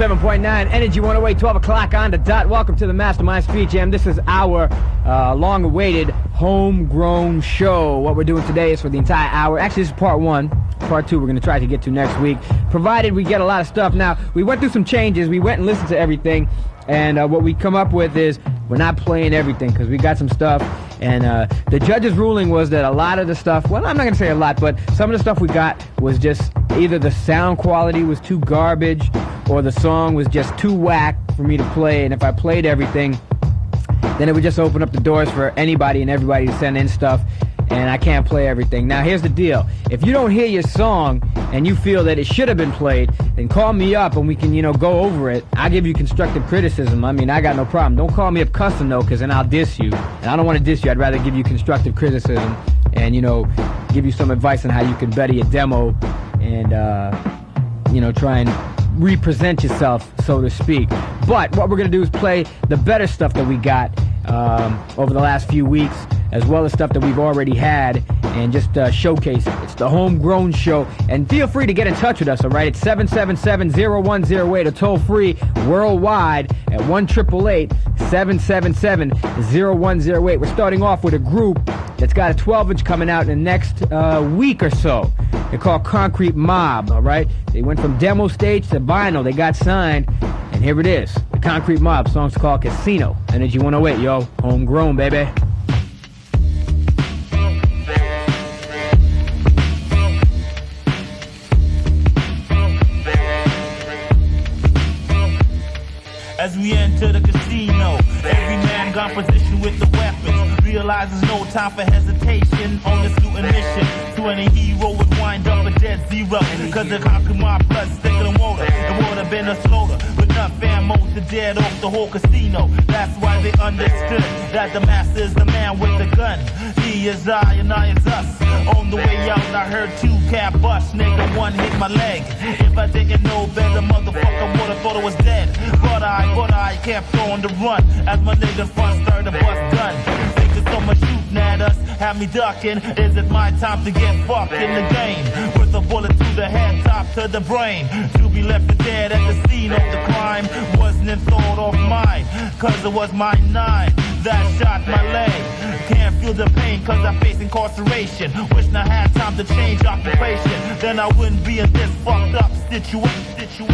107.9 Energy 108, 12 o'clock on the dot. Welcome to the Mastermind Street Jam. This is our long-awaited Homegrown show. What we're doing today is for the entire hour. Actually, this is part one. Part two we're going to try to get to next week, provided we get a lot of stuff. Now, we went through some changes. We went and listened to everything, and what we come up with is we're not playing everything because we got some stuff. And the judge's ruling was that a lot of the stuff, well, I'm not going to say a lot, but some of the stuff we got was just either the sound quality was too garbage or the song was just too whack for me to play. And if I played everything, then it would just open up the doors for anybody and everybody to send in stuff. And I can't play everything. Now, here's the deal. If you don't hear your song and you feel that it should have been played, then call me up and we can, go over it. I'll give you constructive criticism. I mean, I got no problem. Don't call me up cussing, though, because then I'll diss you. And I don't want to diss you. I'd rather give you constructive criticism and, give you some advice on how you can better your demo and, try and represent yourself, so to speak. But what we're going to do is play the better stuff that we got over the last few weeks, as well as stuff that we've already had, and just showcase it. It's the Homegrown Show, and feel free to get in touch with us, all right? It's 777-0108, or toll-free worldwide at 1-888-777-0108. We're starting off with a group that's got a 12-inch coming out in the next week or so. They're called Concrete Mob, all right? They went from demo stage to vinyl. They got signed, and here it is. The Concrete Mob. Song's called Casino. Energy 108, yo. Homegrown, baby. As we enter the casino, every man got position with the weapons. Realizes no time for hesitation on this looting mission. To any hero would wind up a dead zero. Cause the concrete mob blood thicker than water. It would have been a slaughter. With enough ammo to dead off the whole casino. That's why they understood that the master is the man with the gun. He is I and I is us. On the way out I heard two cab bust. Nigga, one hit my leg. If I didn't know better, motherfucker would've thought it was dead. But I kept on the run as my niggas front started to bust gun. Niggas so much shooting at us, had me ducking. Is it my time to get fucked in the game? With a bullet to the head, top to the brain. To be left for dead at the scene of the crime wasn't a thought of mine, cause it was my 9 that shot my leg. Can't feel the pain cause I face incarceration. Wishing I had time to change occupation, then I wouldn't be in this fucked up situation.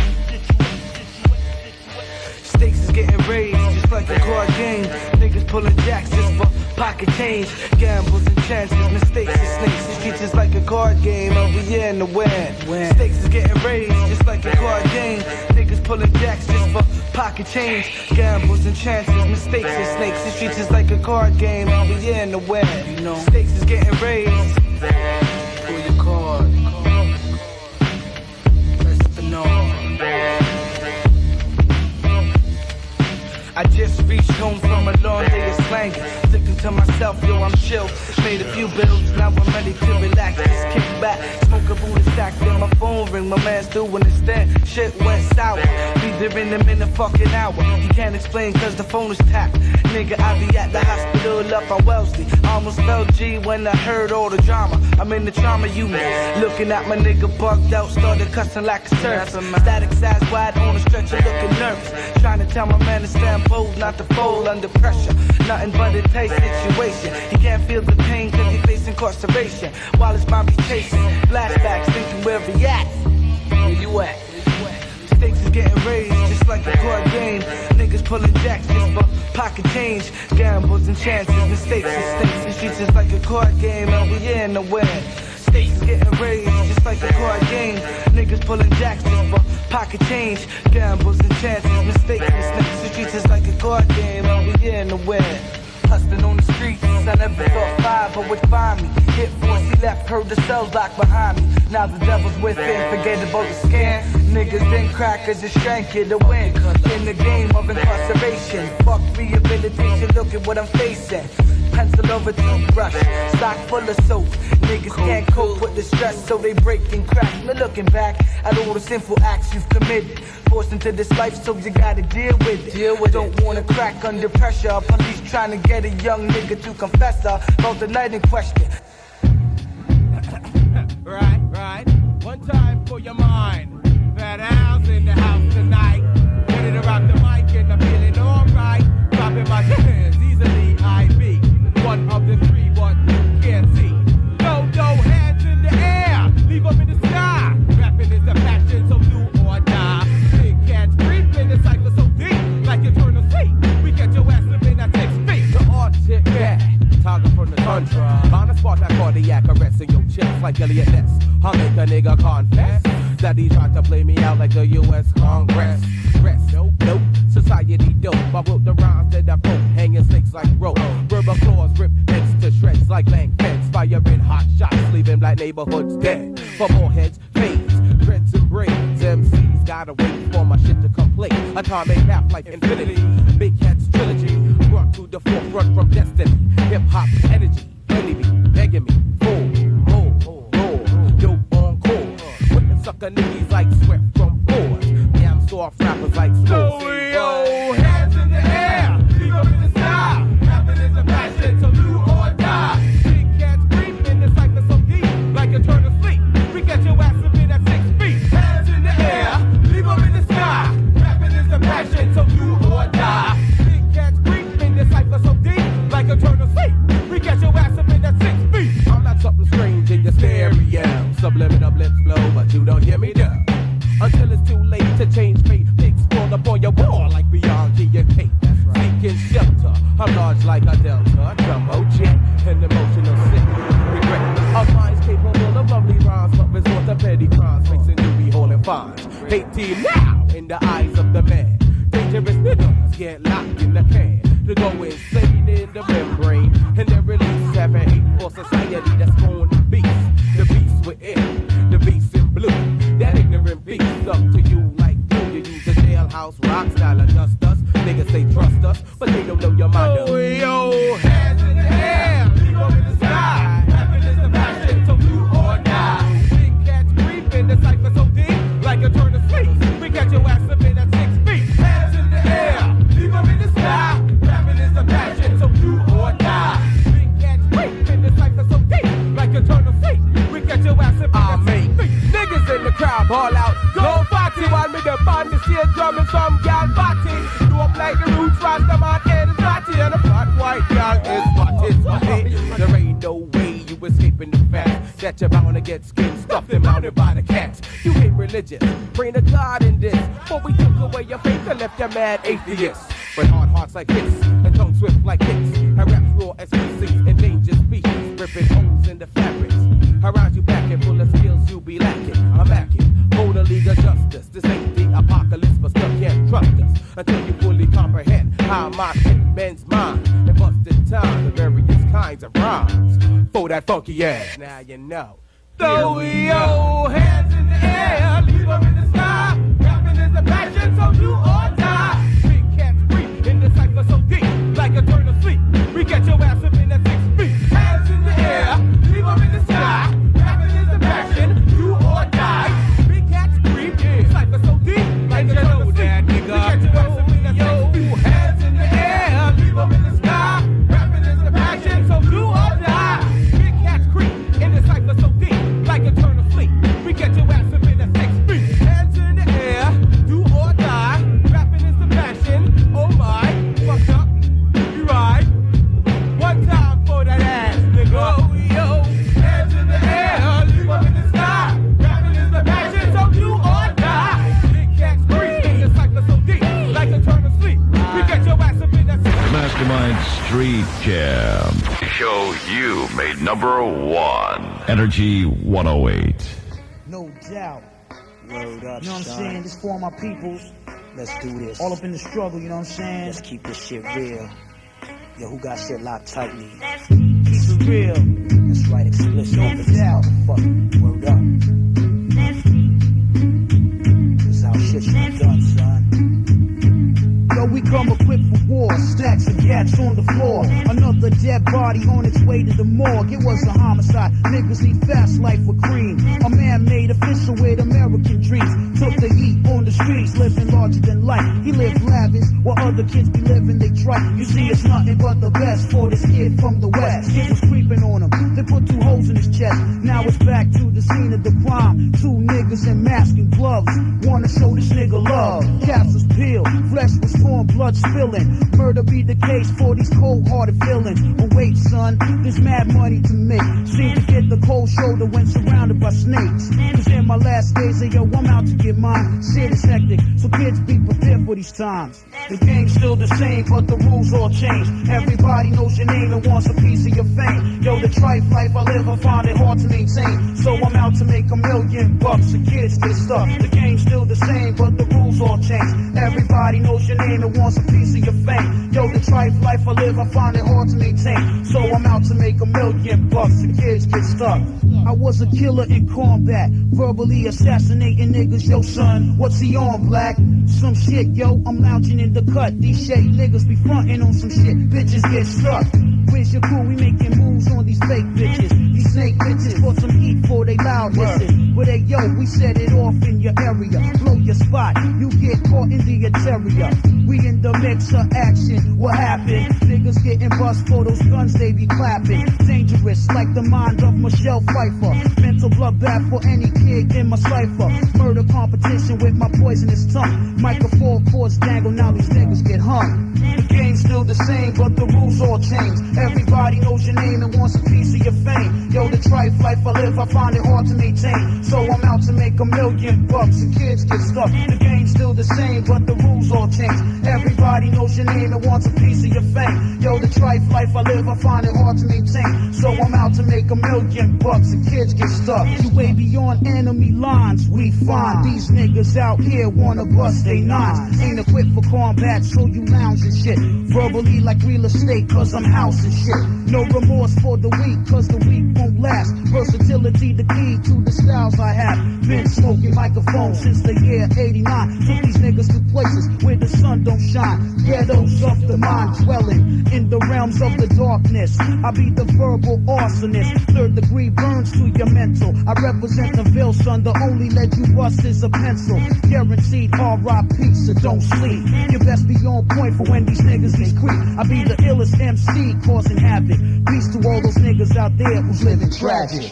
Stakes is getting raised, just like a card game. Niggas pulling jacks just for pocket change. Gambles and chances, mistakes and snakes. The streets is like a card game, and we in the win. Stakes is getting raised, just like a card game. Niggas pulling jacks just for pocket change. Gambles and chances, mistakes and snakes. The streets is like a card game, and we in the win. Stakes is getting raised. Pull your card. Press the norm. I just reached home from a long day of slanging. Thinking to myself, yo, I'm chill. Made a few bills, now I'm ready to relax. Just kick back, smoke a Buddha stack. Then my phone ring, my man still understand. Shit went sour. Be there in a fucking hour. He can't explain cause the phone is tapped. Nigga, I be at the hospital up on Wellesley. Almost felt G when I heard all the drama. I'm in the trauma unit. Looking at my nigga bugged out, started cussing like a surf. Static size wide on the stretcher, looking nervous. Trying to tell my man to stand bold, not to fold under pressure. Nothing but a tight situation. He can't feel the pain cause he facing incarceration. While his mom be chasing flashbacks, thinking where he at. Where you at? Stakes is getting raised, just like a card game. Niggas pulling jacks just for pocket change. Gambles and chances, mistakes and snakes. The streets is like a card game, and we in the win. Stakes is getting raised, just like a card game. Niggas pulling jacks just for pocket change. Gambles and chances, mistakes and snakes. The streets is like a card game, and we in the win. Hustling on the streets, I never thought 5 but would find me. Hit force, he left, heard the cells locked behind me. Now the devil's within, forget about the scam. Niggas been crackers and shrank it to win. In the game of incarceration, fuck rehabilitation, look at what I'm facing. Pencil over toothbrush, stock full of soap. Niggas can't cope with the stress, so they break and crack. Now looking back at all the sinful acts you've committed, forced into this life, so you gotta deal with it. Don't wanna crack under pressure. Police trying to get a young nigga to confess about the night in question. Right. One time for your mind. Fat Al's in the house tonight. like Elliot Ness. I make a nigga confess that he tried to play me out like the U.S. Congress. Rest, nope, society dope. I wrote the rhymes that I broke, hanging snakes like rope. Verbal claws rip heads to shreds like lang feds. Firing hot shots, leaving black neighborhoods dead. For more heads, fades, dreads and braids. MCs gotta wait for my shit to complete. Atomic half-life infinity, big cats trilogy. Brought to the forefront from destiny. Hip-hop energy, plenty me, begging me. Dope on chords. Whipping sucker niggas like sweat from boards. Damn soft rappers like slow. Yo, hands in the air, leave them in the sky. Rapping is a passion, so do or die. Big cats creep in the cycle so deep, like a turn to sleep. We get your ass up in at 6 feet. Hands in the air, leave them in the sky. Rapping is a passion, so do or die. Big cats creep in the cycle so deep, like a turn to sleep. We get your ass up in at 6 feet. I'm not something strange in your stereo. Subliminal lips blow, but you don't hear me down. Until it's too late to change fate. Big spawn up on your wall like beyond G and Kate. Seeking shelter, I'm large like a delta. Jumbo jet, and emotional sick. Regret, our minds capable of lovely rhymes, but resort to petty crimes, mixing you be holding fines. 18 now, in the eyes of the man. Dangerous niggas get locked in the can. To go insane in the membrane, and then release having hate for society that's born the beast. The beast within, the beast in blue. That ignorant beast up to you like you. You use the jailhouse rock style, adjust us. Niggas say trust us, but they don't know your mind. Oh, yo, hands in the air, leave them in the sky. Rapping is the passion, so do or die. Big cats creep in the cypher so deep, like a turn to sleep. We catch your ass up in at 6 feet. Hands in the air, leave them in the sky. Rapping is the passion, so do or die. Big cats creep in the cypher so deep, like a turn to sleep. We catch your ass up in at 6 feet. Niggas in the crowd ball out, go party while me the band is still drumming some gal party. Do up like the roots, rasta man and it's party, and a fat white gal is what is funny. There ain't no way you escaping the fact that you're bound to get skin stuffed and mounted by the cats. You ain't religious, praying to God in this, but we took away your faith and left you mad atheists. With hard hearts like this, and tongue swift like hits, and raps raw as species, endangered species, ripping holes in the fabrics. Around you back and full of skills you be lacking. I'm lacking, hold a league of justice. This ain't the apocalypse, but still can't trust us until you fully comprehend how my hit men's mind and busted time the various kinds of rhymes. For that funky ass, now you know. Throw your hands in the air, leave them in the sky. Rapping is a passion, so do or die. Big cats creep in the cypher so deep, like a turn to sleep. We get your ass up in at 6 feet. Hands in the air, leave them in the sky. Rapping is a passion, do or die. Big cats creep in the cypher so deep, like a turn to sleep. We get your ass up in at 6 feet. Hands in the air, leave them in the sky. Rapping is a passion, so do or die. Big cats creep in the cypher so deep, like a turn to sleep. We get your ass up in at 6 feet. Hands in the air, do or die. Rapping is the passion, oh my. Fucked up, you right. One time for that ass, nigga. Oh, yo, hands in the air, leave them in the sky. Rapping is the passion, so do or die. Big cats creep in the cycle so deep, like a turn to sleep. We get your ass up in that 6 feet. Mastermind Street Jam. Show you made number 1. Energy 108. No doubt. Word up, You know what I'm son. saying? This for all my peoples. Let's do this. All up in the struggle, you know what I'm saying? Let's keep this shit real. Yo, who got shit locked tightly? Keep it real. That's right, explicit. No This doubt. motherfucker. Word up. This is how shit should be done, son. Yo, we come equipped for war. Stacks of cats on the floor. Another dead body on its way to the morgue. It was a homicide. Niggas eat fast life with cream. A man made official with American dreams. Took the heat on the streets, living larger than life. He lived lavish while other kids be living they trite. You see, it's nothing but the best for this kid from the west. Kid was creeping on him. They put 2 holes in his chest. Now it's back to the scene of the crime. 2 niggas in masks and gloves. Wanna show this nigga love. Caps was peeled, flesh was torn, blood spilling. Murder be the case for these cold-hearted feelings. But wait, son, there's mad money to make. Seem to get the cold shoulder when surrounded by snakes. Cause in my last days, yo, I'm out to get mine. Shit is hectic, so kids be prepared for these times. The game's still the same, but the rules all change. Everybody knows your name and wants a piece of your fame. Yo, the trife life I live, I find it hard to maintain. So I'm out to make $1 million bucks. The kids get stuck. The game's still the same, but the rules all change. Everybody knows your name and wants a piece of your fame. Yo, the trife life I live, I find it hard to maintain. So I'm out to make $1 million bucks. The kids get stuck. I was a killer in combat, verbally assassinating niggas. Yo, son, what's he on, black? Some shit, yo, I'm lounging in the cut. These shady niggas be frontin' on some shit. Bitches get stuck. Where's your crew? We making moves on these fake bitches. These snake bitches bought some heat for they loud hisses. But hey, yo, we set it off in your area. Blow your spot, you get caught in the interior. We in the mix of action. What happened? Niggas getting bust for those guns they be clapping. Dangerous like the mind of Michelle Pfeiffer. Mental bloodbath for any kid in my cipher. Murder competition with my poisonous tongue. Microphone cords dangle, now these niggas get hung. The game's still the same, but the rules all change. Everybody knows your name and wants a piece of your fame. Yo, the trife life I live, I find it hard to maintain. So I'm out to make $1 million bucks. The kids get stuck. The game's still the same, but the rules all change. Everybody knows your name and wants a piece of your fame. Yo, the trife life I live, I find it hard to maintain. So I'm out to make $1 million bucks. The kids get stuck. You way beyond enemy lines. We find these niggas out here wanna bust they nines. Ain't equipped for combat, so you lounge and shit. Verbally like real estate, cause I'm house and shit. No remorse for the weak, cause the weak won't last. Versatility the key to the styles I have. Been smoking microphones since the year 89. Took these niggas to places where the sun don't shine. Ghettos of the mind dwelling in the realms of the darkness. I be the verbal arsonist. 3rd degree burns to your mental. I represent the Ville, son. The only lead you bust is a pencil. Guaranteed R.I.P. so don't sleep. You best be on point for when these niggas get creep. I be the illest MC causing havoc. Peace to all those niggas out there who's living tragic.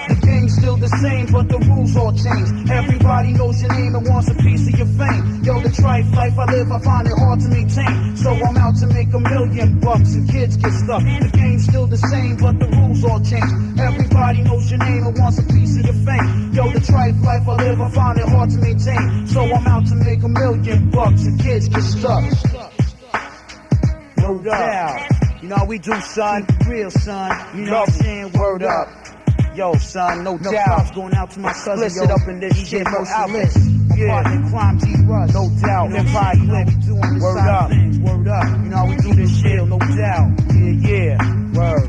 The game's still the same, but the rules all change. Everybody knows your name and wants a piece of your fame. Yo, the trife life I live, I find it hard to maintain. So I'm out to make $1 million bucks and kids get stuck. The game's still the same, but the rules all change. Everybody knows your name and wants a piece of your fame. Yo, the trife life I live, I find it hard to maintain. So I'm out to make $1 million bucks and kids get stuck. No doubt. You know how we do, son. Real, son. You know what I'm saying? Word up. Yo, son, no doubt. Going out to my cousin, split it up in this shit, no outlets. Yeah, crime T-Rush. No doubt. Empire Clip. Word up. Word up. You know how we do this shit, no doubt. Yeah. Word.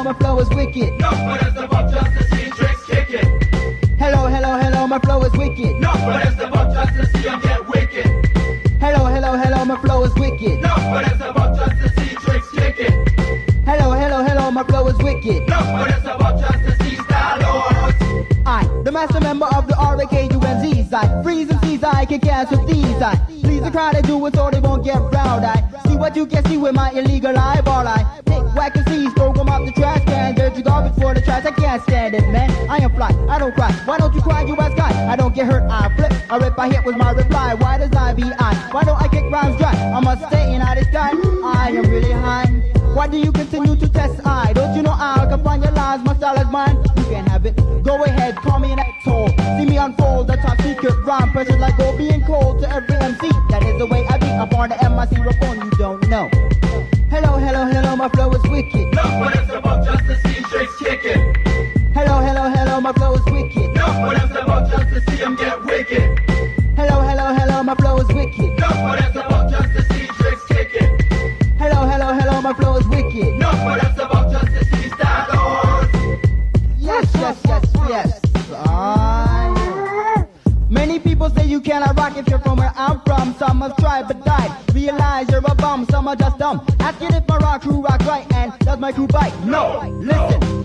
My flow is wicked. No, but it's about just to see tricks kick it. Hello, my flow is wicked. No, but it's about just to see them get wicked. Hello, my flow is wicked. No, but it's about just to see tricks kick it. Hello, my flow is wicked. No, but it's about just to see style lords. I, the master member of the R-A-K-U-N-Z side. Freeze and seize, I kick ass with these. I please the crowd, they do it so they won't get round. I see what you can see with my illegal eyeball. I pick, whack and seize, throw them out the trash can. Dirty garbage for the trash, I can't stand it, man. I am fly, I don't cry. Why don't you cry, you ask guy? I don't get hurt, I flip. I rip, I hit was my reply. Why does I be I? Why don't I kick rhymes dry? I must stay in this guy. I am really high. Why do you continue to test I? Don't you know I can find your lies, my style is mine. You can have it, go ahead, call me an asshole. See me unfold, the top secret rhyme. Pressure like gold being cold to every MC. That is the way I be, I'm on the MIC phone, you don't know. Hello, my flow is wicked. No, but it's about just to see tricks kick it. Hello, my flow is wicked. No, but it's about just to see them get wicked. Hello, my flow is wicked. No, but it's about just to see tricks kick it. Hello, my flow is wicked. No, but it's about just to see style lords. Yes. Many people say you cannot rock if you're from where I'm from. Some have tried but died. Realize you're a bum, some are just dumb. Asking if my rock crew rock right and does my crew bite? No. Listen,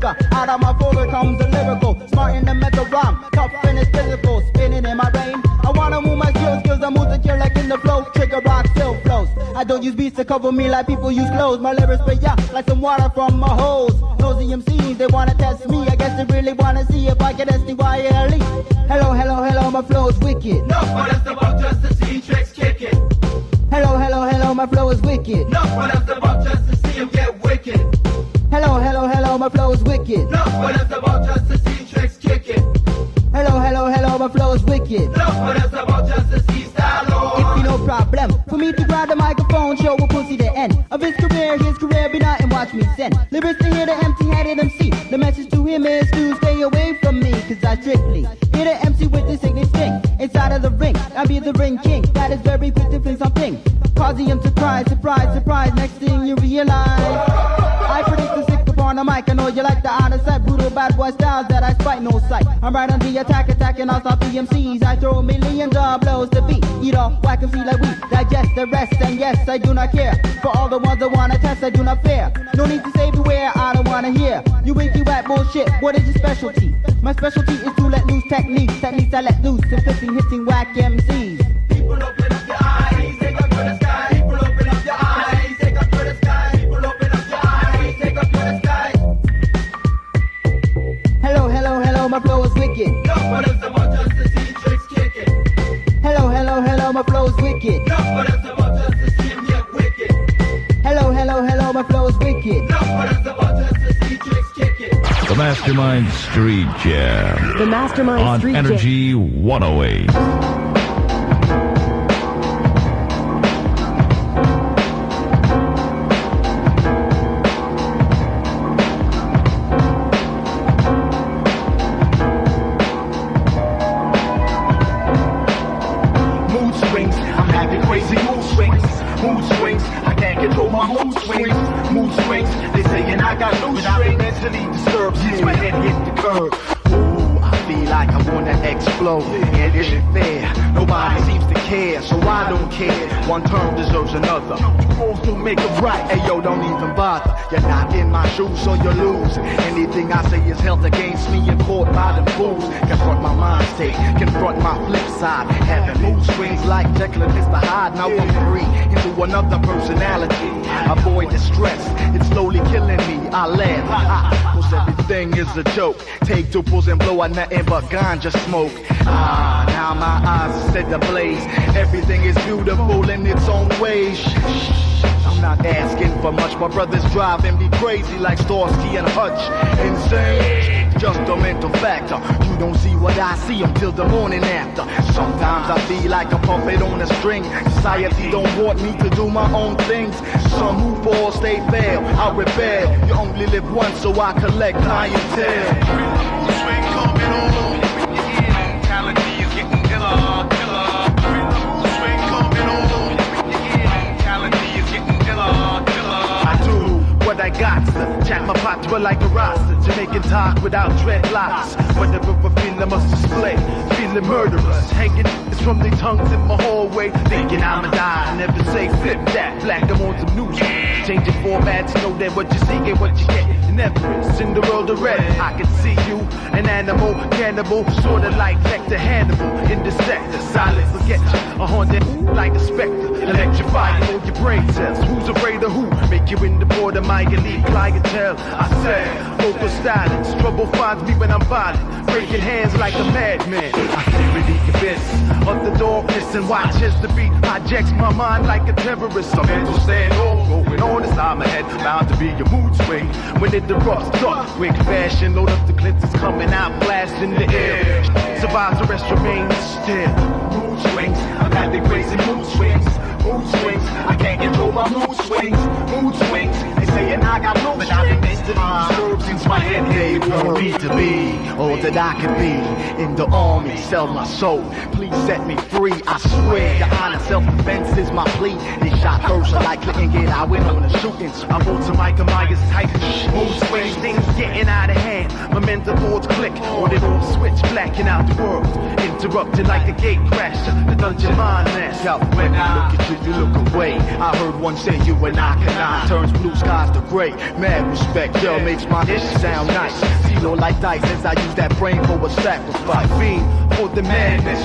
quicker. Out of my folder comes the lyrical. Smart in the mental rhyme, tough in its physical. Spinning in my brain. I wanna move my skills I move the kill like in the flow. Trigger rock still flows. I don't use beats to cover me like people use clothes. My lyrics spray out like some water from a hose. Nosy MCs, they wanna test me. I guess they really wanna see if I can STYLE. Hello, hello, hello, my flow is wicked. No, but that's about just to see tricks kicking. Hello, hello, hello, my flow is wicked. No, but that's about just to see him get wicked. Hello, hello, hello, my flow is wicked. No, but that's about just to see tricks kicking. Hello, hello, hello, my flow is wicked. No, but that's about just to see style on. It be no problem for me to grab the microphone, show a pussy the end of his career be not and watch me send lyrics to hear the empty-headed MC. The message to him is to stay away from me, cause I strictly hear the MC with the sickness sting. Inside of the ring, I be the ring king. That is very quick to fling something, causing him surprise, surprise, surprise. Next thing you realize, I predict the sick upon the mic. I know you like the out of sight, brutal bad boy styles that I spite no sight. I'm right on the attack, attacking all stop MCs. I throw millions of blows to beat. Eat off, whack and see like we digest the rest. And yes, I do not care for all the ones that wanna test. I do not fear. No need to say beware, I don't wanna hear you winky whack bullshit. What is your specialty? My specialty is to let loose techniques I let loose and flipping, hitting whack MCs. People open up your eyes, take up to the sky. People open up your eyes, take up to the sky. People open up your eyes, take up to the sky. Hello, hello, hello, my flow is wicked. No, but it's about just to see tricks kicking. Hello, hello, hello, my flow is wicked. No, but it's about just to see him get wicked. Hello, hello, hello, my flow is wicked. No, but it's about just to see tricks kicking. The Mastermind Street Jam. The Mastermind on Street Energy Jam. 108. Mood swings, I'm having crazy mood swings. Mood swings, I can't control my mood swings. Mood swings, they saying I got loose strings. Mentally disturbed since my head hit the curb. Ooh, I feel like I wanna explode. And is it fair? Nobody seems to care, so I don't care. One term deserves another. Fools don't make it right. Hey yo, don't even bother. You're not in my shoes, so you lose. Anything I say is held against me and caught by them fools. Confront my mind state, confront my flip side. Having mood swings like Jekyll and Mr. Hyde. Now I'm free into another personality. Avoid the stress, it's slowly killing me. I laugh, cause everything is a joke. Take two pulls and blow a nothing but ganja smoke. Now my eyes are set ablaze. Everything is beautiful in its own way. I'm not asking for much. My brothers driving me crazy like Starsky and Hutch. Insane, just a mental factor. You don't see what I see until the morning after. Sometimes I feel like a puppet on a string. Society don't want me to do my own things. Some who fall, stay fail. I rebel. You only live once, so I collect clientele. I got to chat my patois like a Rasta. Jamaican talk without dreadlocks. Whenever I feel I must display, feeling murderous. Hanging from their tongues in my hallway, thinking I'ma die. Never say flip that, black I'm on some news. Changing formats, know that what you see ain't what you get. Never is in the world of red. I can see you, an animal, cannibal, sorta like Hector Hannibal in the sector. Silent, forget you, a haunted like a specter. Electrify you on your brain cells. Who's afraid of who? Make you in the border, my elite clientele. I said, vocal silence. Trouble finds me when I'm violent, breaking hands like a madman. I can't really convince of the darkness and watch as the beat hijacks my mind like a terrorist. Some mental stand all going on inside my head, bound to be a mood swing. When it erupts, dark, quick fashion, load up the clips, it's coming out, blast in the air. Survives, the rest remains still. Mood swings, I've had the crazy mood swings. Mood swings, I can't control my mood swings. Mood swings, they saying I got no, but I've been disturbed since my head gave me to be all that I can be. In the army, sell my soul. Please set me free, I swear. The honor self-defense is my plea. They shot first, so I couldn't get. I went on a shooting. I bought some Michael Myers type mood swings, things getting out of hand. My mental thoughts click, on it off switch, blacking out the world. Interrupted like a gate crasher, the dungeon mind master. When I look at you, you look away. I heard one say you and I cannot. Turns blue skies to gray. Mad respect, girl makes my ish sound nice. CeeLo like dice as I use that brain for a sacrifice. Fiend for the madness,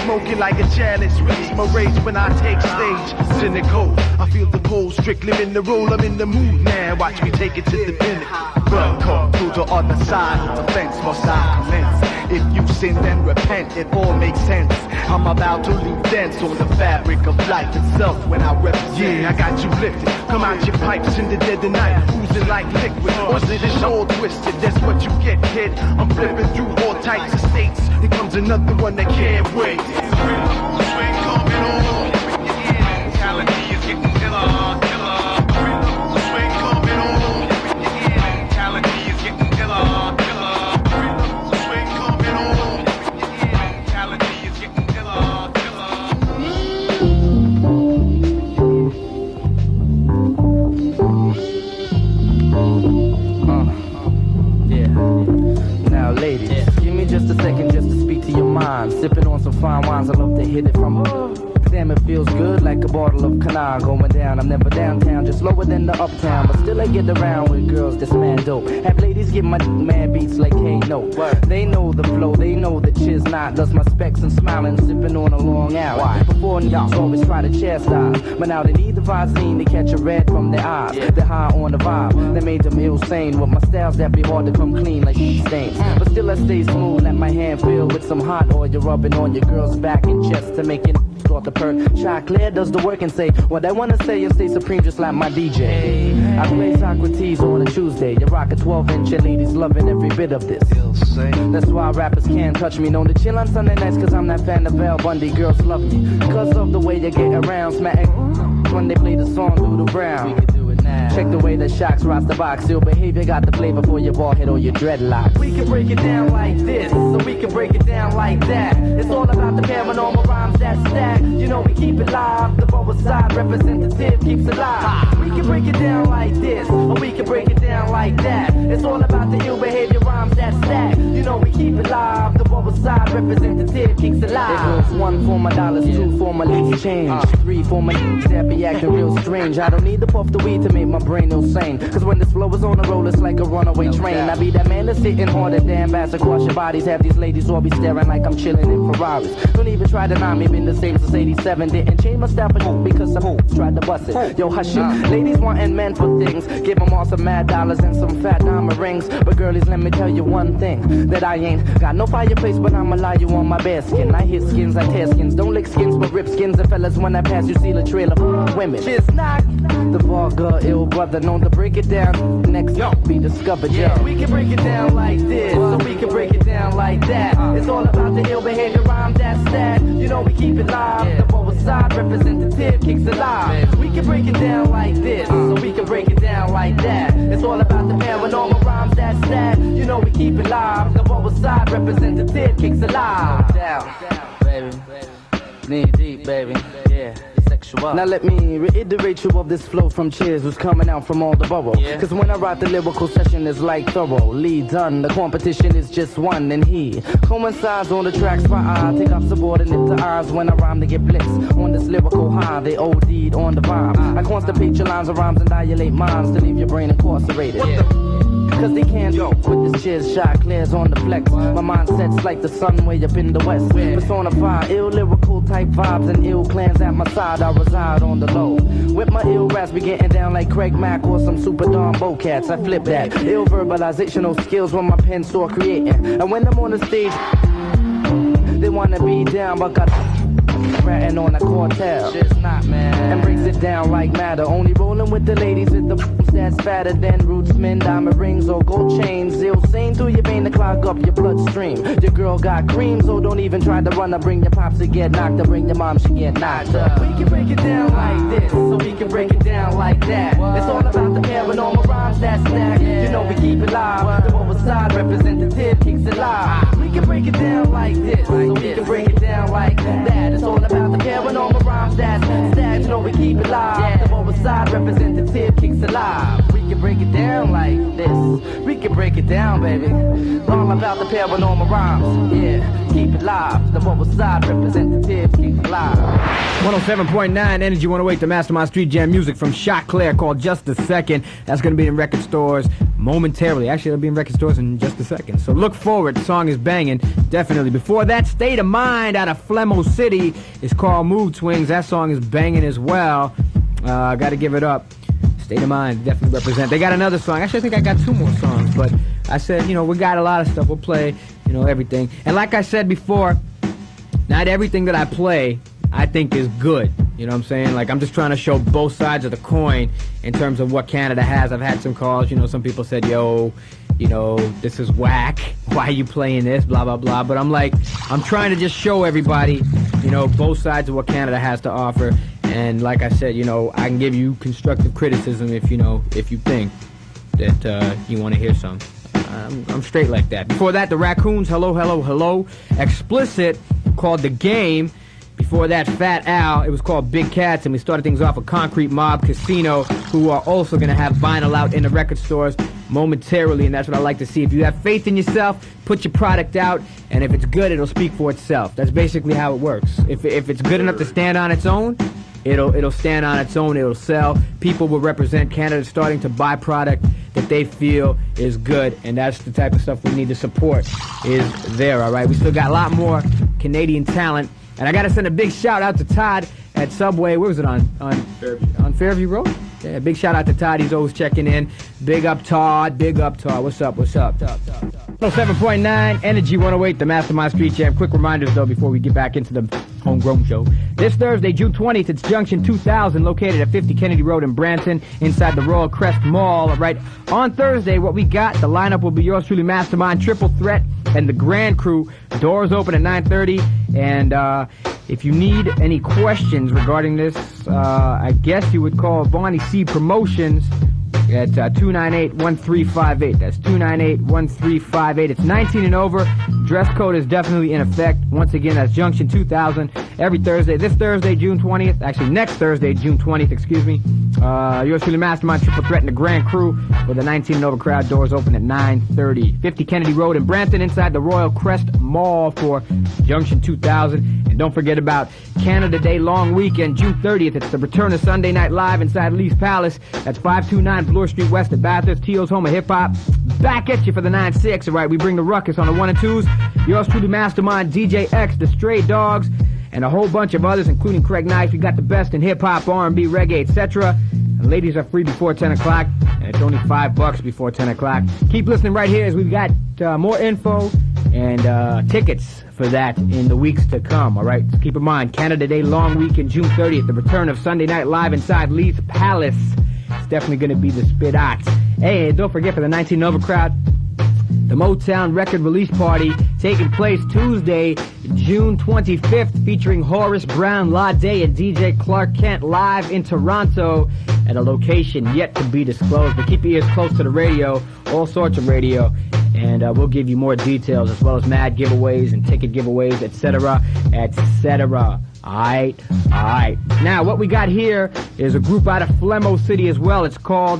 smoking like a chalice. Release my rage when I take stage. Cynical, I feel the pull, strictly in the roll. I'm in the mood now. Watch me take it to the pinnacle. But come to the other side of the fence, must I commence? If you sin, then repent. It all makes sense. I'm about to leave dents on the fabric of life itself when I represent. Yeah, I got you lifted. Come out your pipes in the dead of night, oozing like liquid. Or is it all twisted? That's what you get, kid. I'm flipping through all types of states. Here comes another one that can't wait. Swing coming on. Mentality is getting killer, killer. Swing coming on. Mentality is getting killer, killer. Swing coming on. Mentality is getting killer, killer. Yeah. Now, ladies, give me just a second just to speak to your mind. Sipping on some fine wines, I love to hit it from damn, it feels good like a bottle of Canard going down. I'm never downtown, just lower than the uptown, but still I get around with girls that's mad dope. Have ladies give my mad beats like hey no. They know the flow, they know the chiz not. Does my specs and smiling, sipping on a long hour. Why? Before y'all always try to chastise, but now they need the Visine to catch a red from their eyes. They're high on the vibe, that made them ill sane. With my styles that be hard to come clean like stains, but still I stay smooth. Let my hand fill with some hot oil, you're rubbing on your girl's back and chest to make it start the perk. Chocolate does the work and say what I wanna say and stay supreme just like my DJ. I play Socrates on a Tuesday. You rock a 12-inch and ladies loving every bit of this. That's why rappers can't touch me. Known to chill on Sunday nights cause I'm that fan of Al Bundy. Girls love me cause of the way you get around. Smacking when they play the song through the brown. We can do it now. Check the way the shocks rise the box. Your behavior got the flavor for your bald head or your dreadlocks. We can break it down like this, so we can break it down like that. It's all about the paranormal rhymes that stack. You know we keep it live. The forward side representative keeps it live. We can break it down like this, or we can break it down like that. It's all about the ill behavior rhymes that stack. You know we keep it live. The forward side representative keeps it live. It goes 1 for my dollars, 2 for my lease change, 3 for my that be acting real strange. I don't need to puff the weed to make my brain insane. Cause when this flow is on the roll, it's like a runaway train. I be that man that's sitting harder than bass across your bodies. Have these ladies all be staring like I'm chilling in Ferraris. Don't even try to deny me, been the same since 87. Didn't change my style for because some tried to bust it. Yo, hush it. Ladies wanting men for things. Give them all some mad dollars and some fat diamond rings. But girlies, let me tell you one thing, that I ain't got no fireplace, but I'ma lie you on my bare skin. I hit skins, I tear skins. Don't lick skins, but rip skins. And fellas, when I pass, you see the trail of women. Just not the vulgar, ill brother, known to break it down. Next, be discovered, yo. We can break it down like this, so we can break it down like that. It's all about the ill behavior rhyme that's that. You know we keep it live. The forward side representative kicks it live. We can break it down like this, so we can break it down like that. It's all about the paranormal rhymes that's that. You know we keep it live. The forward side representative kicks it live. Down, baby. Knee deep, baby. Yeah. Now let me reiterate you of this flow from Cheers who's coming out from all the borough. Cause when I write the lyrical session it's like thoroughly done. The competition is just one and he coincides on the tracks by I take off subordinate to eyes when I rhyme to get bliss. On this lyrical high they OD'd on the vibe. I constipate your lines of rhymes and dilate minds to leave your brain incarcerated. Cause they can't with this cheers shot clears on the flex. My mind sets like the sun way up in the west. Personify ill lyrical type vibes and ill clans at my side. I reside on the low. With my ill raps be getting down like Craig Mack or some super Don Bocats. I flip that. Ill verbalizational skills when my pen start creating. And when I'm on the stage, they wanna be down but got ratting on a cartel. Just not, man. And breaks it down like matter. Only rolling with the ladies with the that's fatter than rootsmen, diamond rings or gold chains. Ill sane through your vein to clog up your bloodstream. Your girl got cream, so don't even try to run or bring your pops to get knocked or bring your mom she get knocked up. We can break it down like this, so we can break it down like that. It's all about the paranormal rhymes that stack. You know we keep it live. The other side representative kicks it live. We can break it down like this, so we can break it down like that. It's all about the paranormal rhymes that stack. You know we keep it live. The other side representative kicks it live. We can break it down like this. We can break it down, baby. All about the paranormal rhymes. Yeah, keep it live. The mobile side representatives keep it live. 107.9 Energy 108, the Mastermind Street Jam music from Shot Claire called Just a Second. That's going to be in record stores momentarily. Actually, it'll be in record stores in just a second. So look forward. The song is banging, definitely. Before that, State of Mind out of Flemo City is called Mood Swings. That song is banging as well. Got to give it up. State of Mind definitely represent. They got another song. Actually, I think I got 2 more songs, but I said, we got a lot of stuff. We'll play, everything. And like I said before, not everything that I play I think is good. You know what I'm saying? Like, I'm just trying to show both sides of the coin in terms of what Canada has. I've had some calls, some people said, yo, this is whack. Why are you playing this? Blah, blah, blah. But I'm like, I'm trying to just show everybody, both sides of what Canada has to offer. And like I said, I can give you constructive criticism if you think that you want to hear some. I'm straight like that. Before that, the Raccoons, Hello, Hello, Hello. Explicit, called The Game. Before that, Fat Al, it was called Big Cats, and we started things off with Concrete Mob Casino, who are also going to have vinyl out in the record stores momentarily, and that's what I like to see. If you have faith in yourself, put your product out, and if it's good, it'll speak for itself. That's basically how it works. If it's good enough to stand on its own, it'll stand on its own, it'll sell. People will represent Canada starting to buy product that they feel is good, and that's the type of stuff we need to support is there, all right? We still got a lot more Canadian talent. And I got to send a big shout out to Todd at Subway. Where was it on Fairview? On Fairview Road? Yeah, big shout out to Todd. He's always checking in. Big up, Todd. Big up, Todd. What's up? 7.9, Energy 108, the Mastermind Street Jam. Quick reminders, though, before we get back into the Homegrown show. This Thursday, June 20th, it's Junction 2000, located at 50 Kennedy Road in Branson, inside the Royal Crest Mall. All right. On Thursday, what we got, the lineup will be yours truly, Mastermind, Triple Threat, and the Grand Crew. Doors open at 9:30, and if you need any questions regarding this, I guess you would call Bonnie C Promotions at 298-1358. That's 298-1358. It's 19 and over. Dress code is definitely in effect. Once again, that's Junction 2000 every Thursday. This Thursday, June 20th. Actually, next Thursday, June 20th, excuse me. Yours truly, Mastermind, Triple Threat, and the Grand Crew with a 19 and over crowd. Doors open at 9:30. 50 Kennedy Road in Branson, inside the Royal Crest Mall for Junction 2000. And don't forget about Canada Day long weekend, June 30th. It's the return of Sunday Night Live inside Lee's Palace. That's 529 Bloor Street West at Bathurst. T.O.'s home of hip-hop. Back at you for the 9-6. All right, we bring the ruckus on the 1 and 2s. Yours truly, Mastermind, DJ X, the Stray Dogs, and a whole bunch of others, including Craig Knight. We got the best in hip-hop, R&B, reggae, etc. And ladies are free before 10 o'clock, and it's only $5 before 10 o'clock. Keep listening right here as we've got more info and tickets for that in the weeks to come, all right? So keep in mind, Canada Day long weekend, June 30th, the return of Sunday Night Live inside Lee's Palace. It's definitely going to be the spit act. Hey, don't forget for the 19 Nova crowd, the Motown record release party taking place Tuesday, June 25th, featuring Horace Brown, Lade, and DJ Clark Kent live in Toronto at a location yet to be disclosed. But keep your ears close to the radio, all sorts of radio, and we'll give you more details as well as mad giveaways and ticket giveaways, etc., etc. Alright. Now, what we got here is a group out of Flemo City as well. It's called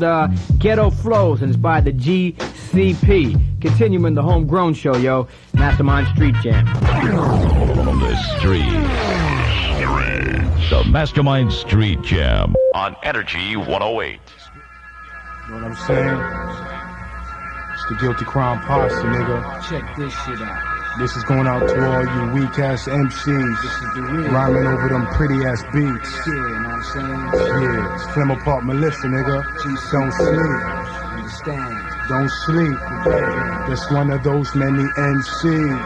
Ghetto Flows, and it's by the GCP. Continuing the Homegrown show, yo. Mastermind Street Jam. On the street. The Mastermind Street Jam. On Energy 108. You know what I'm saying? It's the Guilty Crime Posse, nigga. Check this shit out. This is going out to all you weak-ass MCs. This is the real. Rhyming over them pretty-ass beats. Yeah, you know what I'm saying? Yeah, it's Flemo Park Militia, nigga. Don't sleep. Understand? Don't sleep. That's one of those many MCs.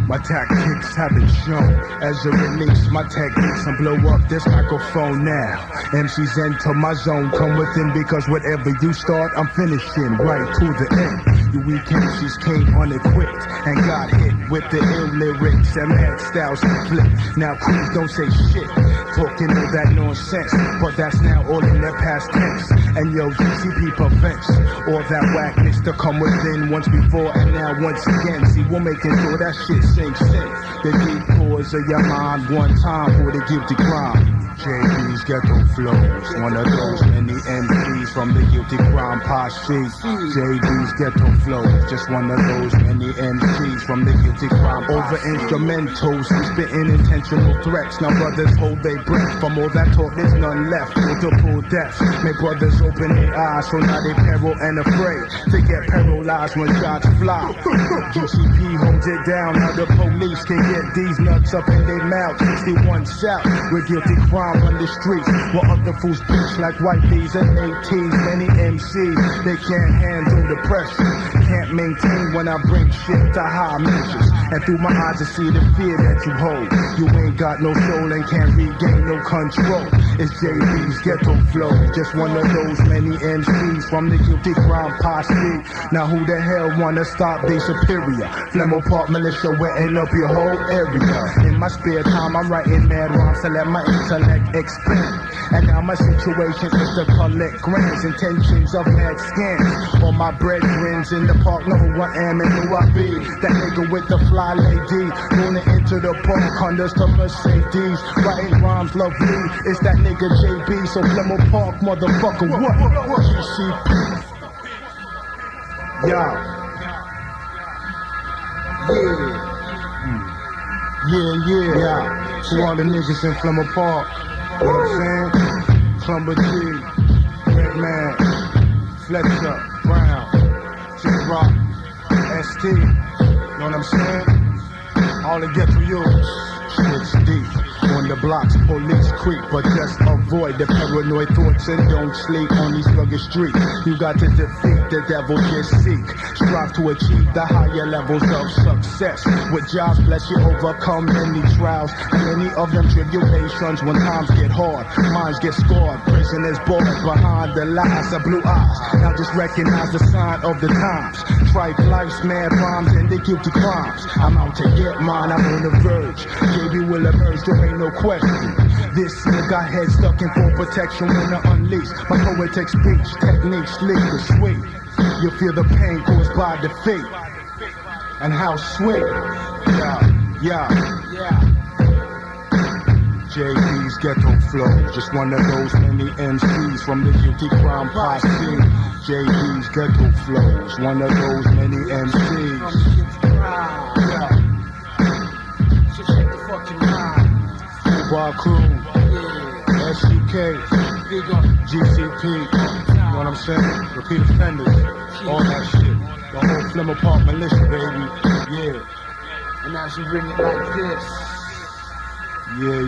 My tactics haven't shown as a release. My techniques and blow up this microphone now. MCs enter my zone, come within because whatever you start, I'm finishing right to the end. You weak MCs came unequipped and got hit with the ill lyrics and mad styles to flip. Now please don't say shit, talking all that nonsense, but that's now all in their past tense. And yo, GCP prevents all that whackness to come within once before and now once again. See, we're making sure that shit sinks in the deep cores of your mind one time for the guilty crime. JB's Ghetto Flows, one of those many MCs MCs from the guilty crime posse. JB's ghetto flow, just one of those many MCs from the guilty crime posse. Over instrumentals, spitting intentional threats. Now brothers hold their breath. From all that talk, there's none left. Multiple deaths. Make brothers open their eyes, so now they peril and afraid to get paralyzed when shots fly. GCP holds it down. Now the police can get these nuts up in their mouth. 61 shout with guilty crime on the streets. While other fools bitch like white B's and 18s. Many MCs, they can't handle the pressure. Can't maintain when I bring shit to high measures. And through my eyes I see the fear that you hold. You ain't got no soul and can't regain no control. It's JB's ghetto flow, just one of those many MCs from the guilty crime posse. Now who the hell wanna stop they superior? Flemmo Park militia wetting up your whole area. In my spare time I'm writing mad rhymes to let my intellect expand. And now my situation is to collect grants, intentions of mad scams. All my brethrens in the park know who I am and who I be. That nigga with the fly lady, gonna enter the park, Hondas to Mercedes. Writing rhymes lovely, it's that nigga JB. So Flemmo Park, motherfucker, what? GCP. Yeah. Yeah. To all the niggas in Flemmo Park, you know what I'm saying? Clumber G, Redman, Fletcher, Brown, J-Rock, ST, you know what I'm saying? All the ghetto youths, shit's deep. On the blocks, police creep, but just avoid the paranoid thoughts and don't sleep on these rugged streets. You got to defeat the devil, just seek. Strive to achieve the higher levels of success. With jobs, bless you, overcome many trials and many of them tribulations. When times get hard, minds get scarred, prisoners bored behind the lies of blue eyes. Now just recognize the sign of the times. Tripe life's mad rhymes and the guilty crimes. I'm out to get mine, I'm on the verge. JB will emerge, there ain't no question. This nigga got head stuck in full protection when I unleash my poetic speech techniques lead the sweet. You feel the pain caused by defeat and how sweet. Yeah. JB's ghetto flow, just one of those many MCs from the guilty crime posse. JB's ghetto flows, one of those many MCs. Yeah. Bar Crew, SUK, GCP, you know what I'm saying? Repeat offenders, all that shit. The whole Flemmo Park militia, baby, yeah. And now she bring it like this. Yeah.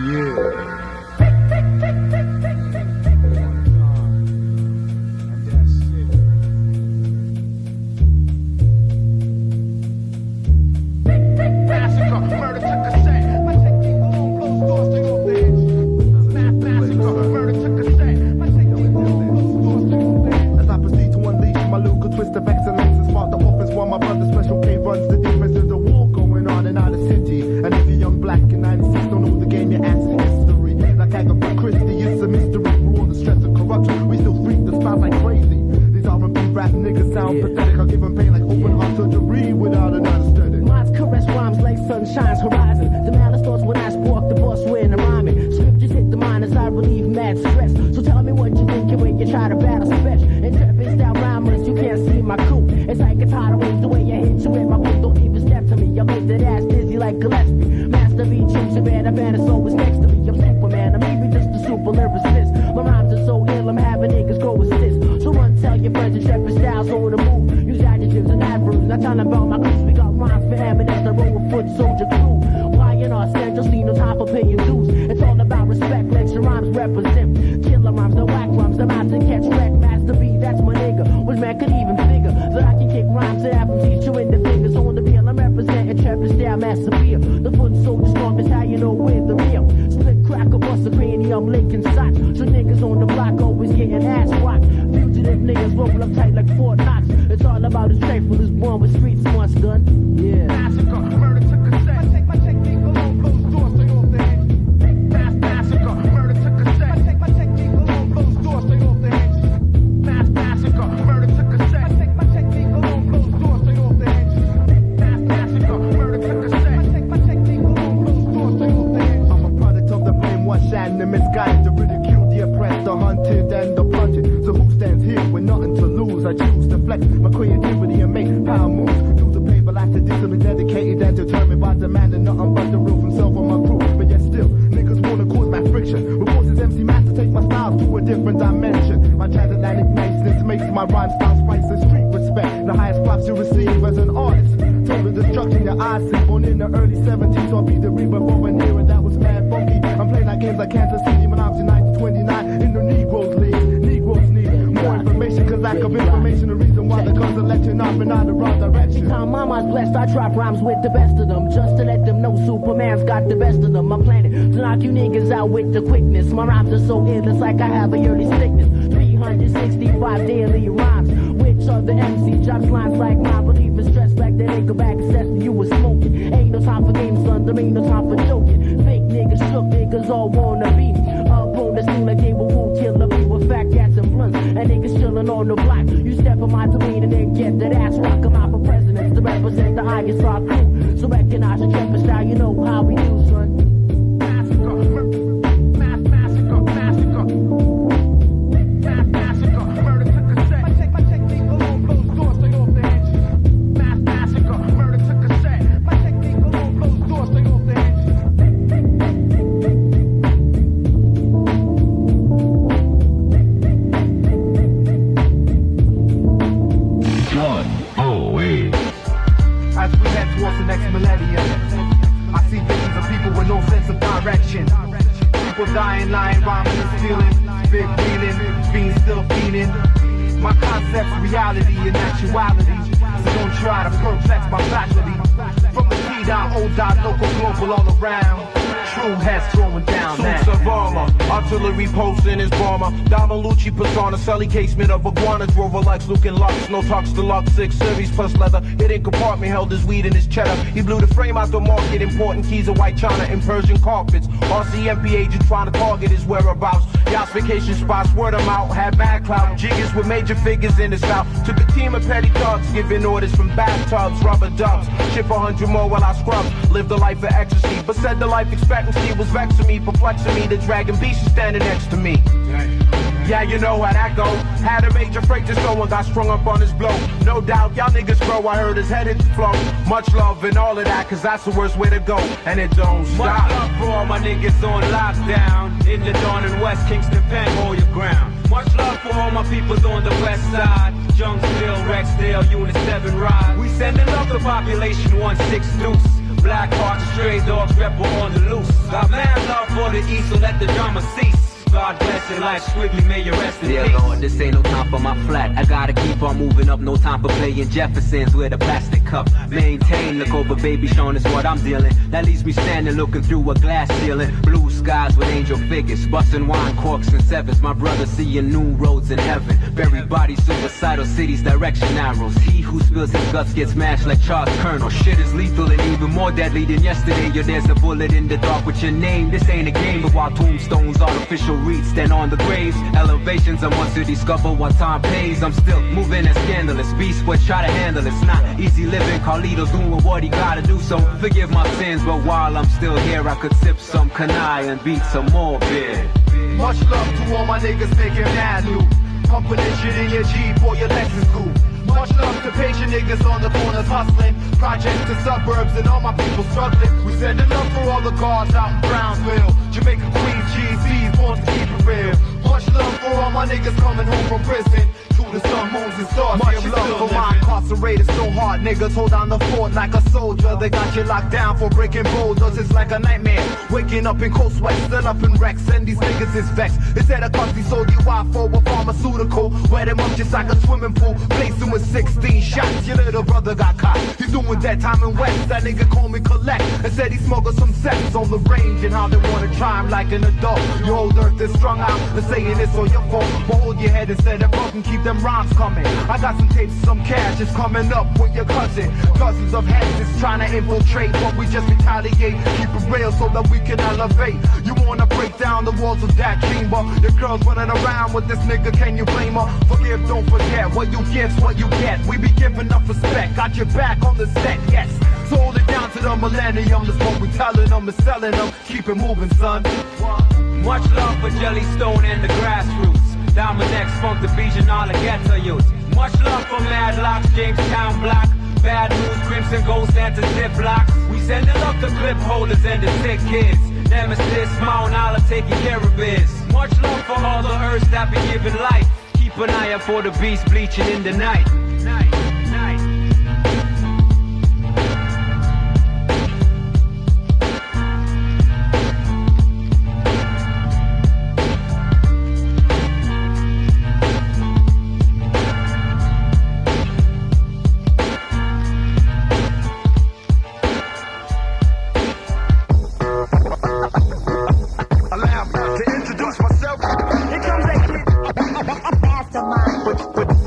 The misguided, the ridiculed, the oppressed, the hunted and the plundered. So who stands here? my rhyme style spice and street respect. The highest props you receive as an artist. Total destruction, your eyes see. Born in the early 70s, so I'll be the rebirth of an era that was mad funky. I'm playing like games like Kansas City when I was in 1929 in the Negroes League. Negroes need more information, cause lack of information, the reason why the guns are letting off and out the wrong direction. Every time my mind's blessed, I drop rhymes with the best of them, just to let them know Superman's got the best of them. I'm planning to knock you niggas out with the quickness. My rhymes are so ill, it's like I have a yearly sickness. 365 daily rhymes. Which other MC drops lines like mine? Believe in stress like that nigga back assessing you was smoking. Ain't no time for games, son, there ain't no time for joking. Fake niggas, shook niggas all wanna be up on the scene like they were woo killer me with fat cats and blunts. And niggas chillin' on the block. You step in my domain and then get that ass rock 'em out for presidents to represent the highest rock crew. So recognize the trapper style, you know how we do, son. Dying, lying, rhyming and stealing, big dealing, fiends still feeding. My concept's reality and actuality, so don't try to perplex my faculty. From the T down, O dot, local, global, all around. True heads throwing down Suits of armor, artillery posting his bomber. Damalucci persona, celly casement of iguanas. Rover likes looking Lux, no talks deluxe, 6 series plus leather. Hidden compartment held his weed in his cheddar. He blew the frame out the market, important keys of white china and Persian carpets. RCMP agent trying to target his whereabouts. Yachts, vacation spots, word of mouth, had mad clout. Jiggers with major figures in the south. Took a team of petty thugs, giving orders from bathtubs, rubber dubs. Ship 100 more while I scrub. Lived a life of ecstasy, but said the life expectancy was vexing me, perplexing me. The dragon beast is standing next to me. Yeah, you know how that go. Had a major freight to show and got strung up on his blow. No doubt, y'all niggas grow. I heard his head hit the flow. Much love and all of that, cause that's the worst way to go. And it don't stop. Much love for all my niggas on lockdown. In the dawn and West Kingston, Penn, hold your ground. Much love for all my peoples on the west side. Junksville, Rexdale, Unit 7 Ride. We sending love to population 16 Deuce. Black hearts, stray dogs, rebel on the loose. Got mad love for the east, so let the drama cease. God bless your life, squiggly, may you rest in peace. Dear Lord, this ain't no time for my flat. I gotta keep on moving up, no time for playing Jeffersons with a plastic cup. Maintain, look over, baby, showing us what I'm dealing. That leaves me standing, looking through a glass ceiling. Blue skies with angel figures, busting wine corks and sevens. My brother seeing new roads in heaven. Buried bodies, suicidal cities, direction arrows. He who spills his guts gets smashed like Charles Colonel. Shit is lethal and even more deadly than yesterday. Yo, there's a bullet in the dark with your name. This ain't a game, but while tombstones, artificial reeds stand on the graves. Elevations are once to discover what time pays. I'm still moving and scandalous. Beast boy try to handle it's not easy living. Carlito's doing what he gotta do, so forgive my sins. But while I'm still here, I could sip some canai and beat some more beer. Much love to all my niggas making mad loot. Pumping this shit in your Jeep or your Lexus coupe. Much love to patient niggas on the corners hustling. Projects to suburbs and all my people struggling. We sending love for all the cars out in Brownsville. Jamaica, Queens, GCs, born to keep it real. Much love for all my niggas coming home from prison. To the sun, moons, and stars. Much love for my incarcerated so hard. Niggas hold down the fort like a soldier. They got you locked down for breaking boulders. It's like a nightmare. Waking up in cold sweat, still up in wrecks. And these niggas is vexed. Instead of cause he sold you out for a pharmaceutical. Wet him up just like a swimming pool. Place him with 16 shots. Your little brother got caught. He's doing that time in West. That nigga called me collect. And said he smoking some sex on the range. And how they wanna try him like an adult. Your whole earth is strung out. And saying it's all your fault. But hold your head instead of broken. Keep them rhymes coming. I got some tapes, some cash is coming up with your cousin. Dozens of heads is trying to infiltrate, but we just retaliate. Keep it real so that we can elevate. You wanna break down the walls of that chamber. Your girl's running around with this nigga, can you blame her? Forgive, don't forget, what you giv's what you get. We be giving up respect, got your back on the set, yes. So hold it down to the millennium, that's what we telling them and selling them. Keep it moving, son. Much love for Jellystone and the grassroots. Diamond X, Funk Division, all the ghetto youth. Much love for Mad Locks, Jamestown Block. Bad News, Crimson Ghost, and to Zip Blocks. We sending love to clip holders and the sick kids. Nemesis, Mount Allah taking care of biz. Much love for all the earths that be giving life. Keep an eye out for the beast bleaching in the night.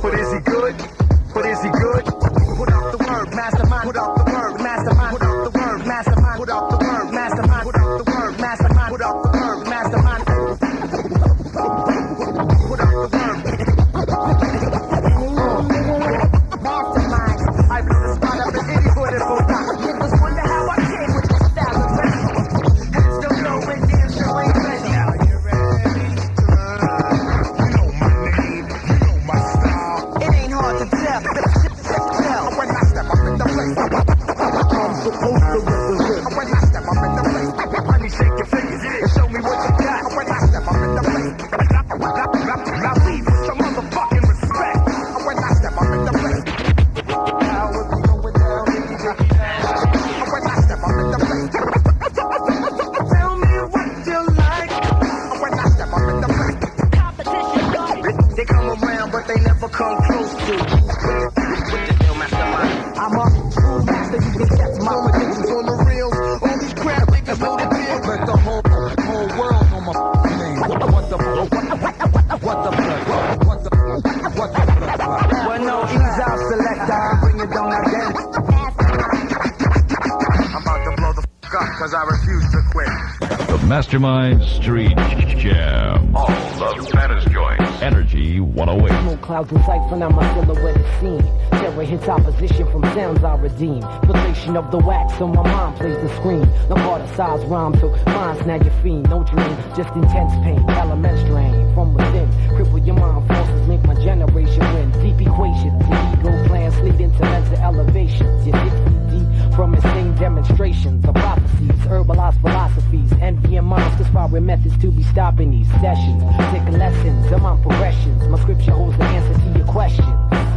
But is he good? But is he good? Put out the word, mastermind. Put out the word, mastermind. Put out the word, mastermind. Put out the word, mastermind. Put out the word, mastermind. Put out the word, mastermind. Put out the word. Mastermind. I put the spot up in any beautiful time. Niggas wonder how I came with this style of rap. Heads don't know when dance show ain't ready. Mastermind Street Jam. All the fattest joints. Energy 108. Smoke clouds in sight for now my silhouette is seen. Terror hits opposition from sounds I redeem. Filtration of the wax so my mind plays the screen. No harder size rhyme so mine snag your fiend. No dream, just intense pain. Element strain from within. Cripple your mind forces make my generation win. Deep equations, the ego plans lead into mental elevations. You're 6 feet deep from insane demonstrations of prophecies. Herbalized philosophies, envy and minds conspiring methods to be stopping these sessions. Taking lessons, I'm on progressions. My scripture holds the answer to your questions.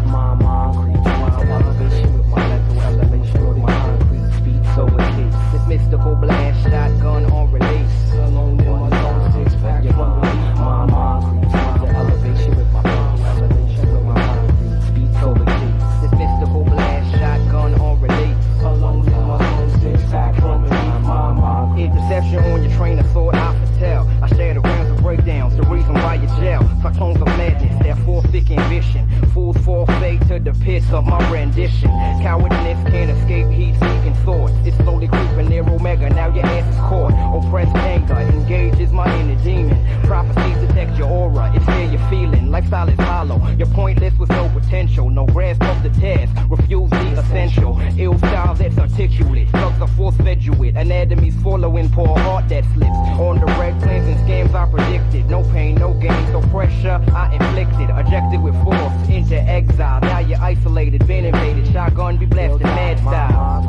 My mind creeps, my elevation with my mental elevation with my concrete speed, so it is. This mystical blast, shotgun on release. Alone in my soul, 6 pack, my mind creeps, my elevation with my mental elevation with my concrete speed, so it is. This mystical blast, shotgun on release. Alone in my soul, 6 pack, interception on your train of thought, I foretell. I share the rounds of breakdowns, the reason why you jail. Cyclones of madness, therefore thick ambition. Fools fall fate to the pits of my rendition. Cowardness can't escape heat-seeking thoughts. It's slowly creeping near Omega, now your ass is caught. Oppressed anger engages my inner demon. Prophecies detect your aura, it's there you're feeling. Lifestyle is hollow, you're pointless with no potential. No grasp of the task, refuse the essential. Ill style that's articulate, drugs are force-fed you with. Anatomies following poor heart that slips. On the red plans and scams I predicted. No pain, no gain, so pressure I inflicted. Ejected with force into exile. Now you're isolated, been invaded. Shotgun be blasted, mad style.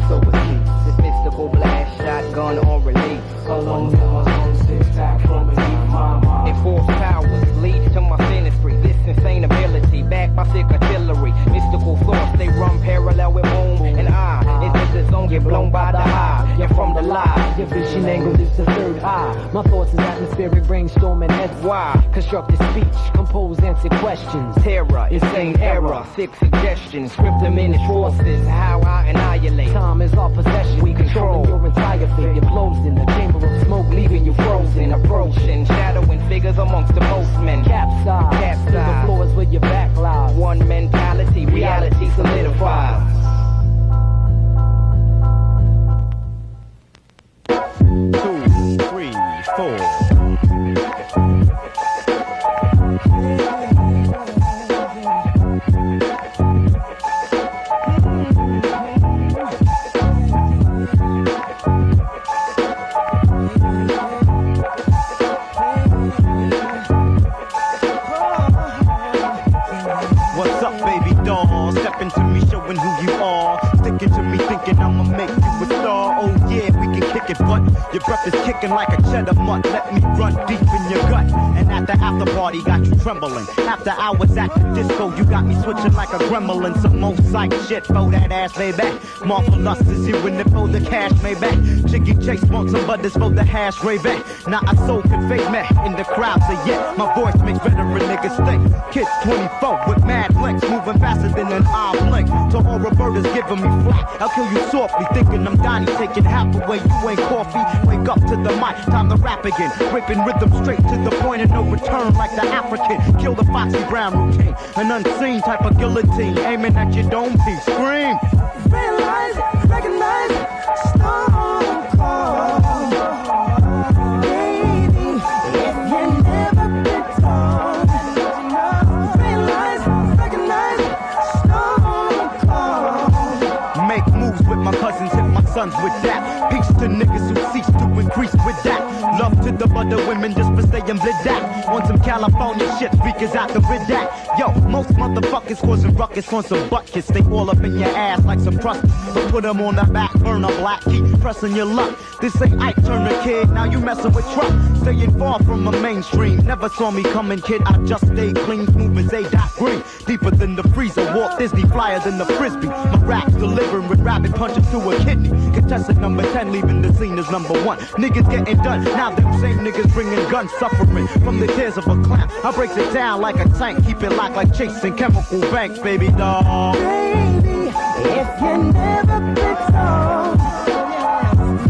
So it keeps this mystical blast, shotgun on release. Alone in my own 6 pack from beneath my mind. Enforced powers leads to my sinistry. This insane ability, backed by sick artillery. Mystical thoughts, they run parallel with home and I. Into the zone, get blown by the high. You're from the lie. Your vision angle is the third eye. My thoughts is atmospheric brainstorming heads. Why? Constructive speech, compose answer questions. Terror, insane error, sick suggestions. Script them in its forces, how I annihilate. Time is our possession. We control your entire fate. You're closed in the chamber of smoke, leaving you frozen. Approaching, shadowing figures amongst the postmen. Capsize, the floors where your back lies. One mentality, reality solidifies. 2, 3, 4. What's up, baby doll? Step into me, showing who you are. Sticking to me, thinking I'ma make you a star. Oh yeah, we can kick it, but your breath is kicking like a cheddar mutt. Let me run deep in your gut. And at the after party, got you trembling. After hours at the disco, you got me switching like a gremlin. Some more psych shit for that ass, baby. Marvelous is you in it for the cash, maybe. Chicky chase wants some butters for the hash, raving. Now I soul can fake me in the crowd, so yeah, my voice makes veteran niggas think. Kids 24 with mad links, moving faster than an arm blink. To all reverters giving me flat, I'll kill you softly, thinking I'm Donnie, taking half away, you ain't coffee. Wake up to the mic, time to rap again. Ripping rhythm straight to the point and no return like the African. Kill the Foxy Brown routine, an unseen type of guillotine, aiming at your dome piece. Scream! Realize, recognize, stone cold. Baby, if you never been told. Realize, recognize, stone cold. Make moves with my cousins, hit my sons with that. Peace to niggas who cease to increase with that. Love to the other women just for staying blid-dat. On some California shit, speakers out the rid that. Yo, most motherfuckers causing ruckus on some butt kids. They all up in your ass like some crust. But put them on the back burner, black, keep pressing your luck. This ain't Ike Turner, kid, now you messing with Truck. Staying far from the mainstream. Never saw me coming, kid, I just stay clean, smooth as A.Green. Deeper than the freezer, Walt Disney, flyer than the Frisbee. My raps delivering with rabbit punches to a kidney. Contestant number 10, leaving the scene as number 1. Niggas getting done, now them same niggas bringing guns, suffering from the tears of a clown. I breaks it down like a tank, keep it locked like chasing chemical banks, baby doll. Baby, if you never been told.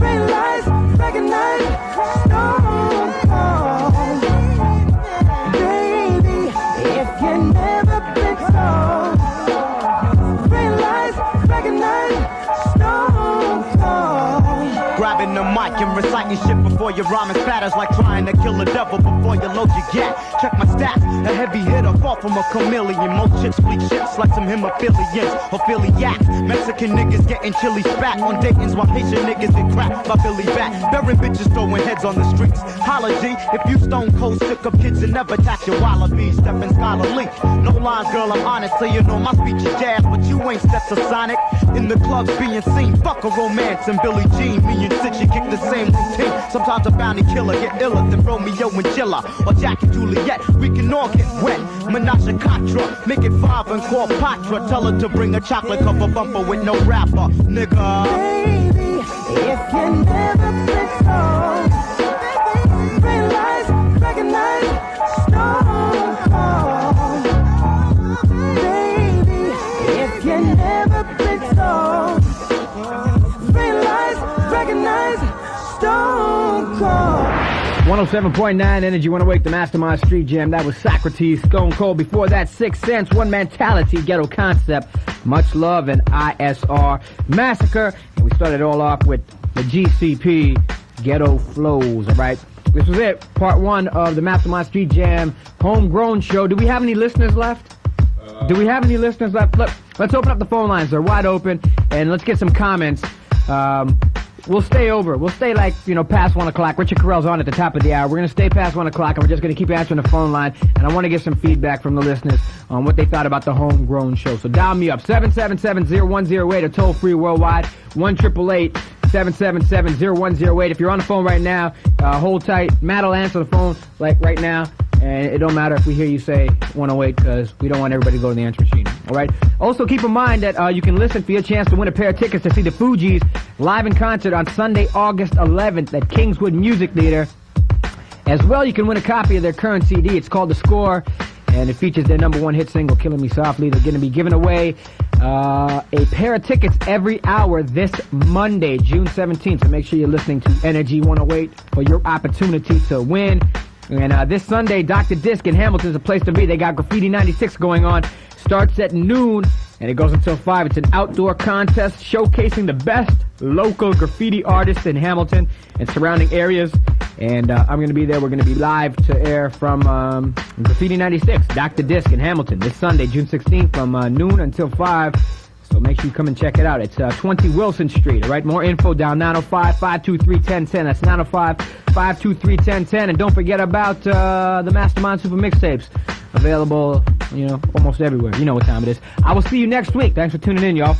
Realize, recognize, stone cold. Baby, if you never been told. Realize, recognize, stone cold. Grabbing the mic and reciting shit before your rhyming spatters like trying to kill a devil before you load your gat. Check my stats, a heavy hitter, far from a chameleon. Most chicks bleed shits like some hemophilians or philiacs. Mexican niggas getting chili spat on Dayton's while Haitian niggas get cracked by Billy Bat. Burying bitches throwing heads on the streets. Holla G, if you stone cold sick up kids and never tax your wallabies, stepping scholarly. No lines, girl, I'm honest, so you know my speech is jazz, but you ain't steps of Sonic. In the clubs being seen, fuck a romance and Billie Jean. Me and Stitchy kick the same routine. Sometimes a bounty killer get iller than Romeo and Gilla or Jack and Juliet. We can all get wet. Menage a Contra, make it 5 and call Patra. Tell her to bring a chocolate cover bumper with no wrapper, nigga. Baby, if you never been told. Realize, recognize, stone cold. Baby, if you never been told. Realize, recognize, stone cold. 107.9 Energy, wanna wake the Mastermind Street Jam. That was Socrates, Stone Cold. Before that, 6 Cents, One Mentality, Ghetto Concept, Much Love, and ISR Massacre. And we started all off with the GCP, Ghetto Flows, alright? This was it, part 1 of the Mastermind Street Jam Homegrown show. Do we have any listeners left? Do we have any listeners left? Look, let's open up the phone lines. They're wide open, and let's get some comments. We'll stay over. We'll stay like, past 1 o'clock. Richard Carell's on at the top of the hour. We're going to stay past 1 o'clock, and we're just going to keep answering the phone line. And I want to get some feedback from the listeners on what they thought about the Homegrown show. So dial me up, 777-0108, or toll free worldwide, 1-888-777-0108. If you're on the phone right now, hold tight. Matt will answer the phone like right now. And it don't matter if we hear you say 108 because we don't want everybody to go to the answer machine. All right. Also, keep in mind that you can listen for your chance to win a pair of tickets to see the Fugees live in concert on Sunday, August 11th at Kingswood Music Theater. As well, you can win a copy of their current CD. It's called The Score, and it features their #1 hit single, Killing Me Softly. They're going to be giving away a pair of tickets every hour this Monday, June 17th. So make sure you're listening to Energy 108 for your opportunity to win. And this Sunday, Dr. Disc in Hamilton is a place to be. They got Graffiti 96 going on. Starts at noon, and it goes until 5. It's an outdoor contest showcasing the best local graffiti artists in Hamilton and surrounding areas. And I'm going to be there. We're going to be live to air from Graffiti 96, Dr. Disc in Hamilton, this Sunday, June 16th, from noon until 5. So make sure you come and check it out. It's 20 Wilson Street, all right? More info down 905-523-1010. That's 905-523-1010. And don't forget about the Mastermind Super Mixtapes. Available, almost everywhere. You know what time it is. I will see you next week. Thanks for tuning in, y'all.